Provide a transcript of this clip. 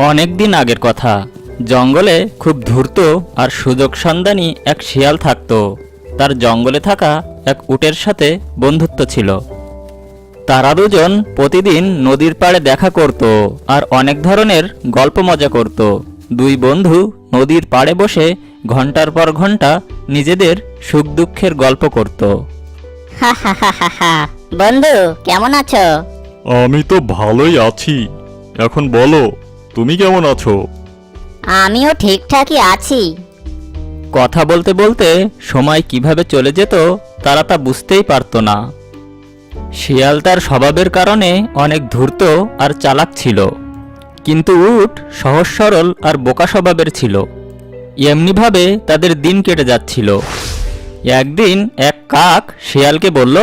অনেক দিন আগের কথা। জঙ্গলে খুব ধূর্ত আর সুযোগ সন্ধানী এক শিয়াল থাকত। তার জঙ্গলে থাকা এক উটের সাথে বন্ধুত্ব ছিল। তারা দুজন প্রতিদিন নদীর পাড়ে দেখা করত আর অনেক ধরনের গল্প মজা করত। দুই বন্ধু নদীর পাড়ে বসে ঘন্টার পর ঘন্টা নিজেদের সুখ দুঃখের গল্প করত। হা হা হা হা হা। বন্ধু কেমন আছো? আমি তো ভালোই আছি। এখন বলো, তুমি কেমন আছো? আমিও ঠিকঠাকই আছি। কথা বলতে বলতে সময় কিভাবে চলে যেত তারা তা বুঝতেই পারত না। শিয়াল তার স্বভাবের কারণে অনেক ধূর্ত আর চালাক ছিল, কিন্তু উট সহজ সরল আর বোকা স্বভাবের ছিল। এমনিভাবে তাদের দিন কেটে যাচ্ছিল। একদিন এক কাক শিয়ালকে বলল,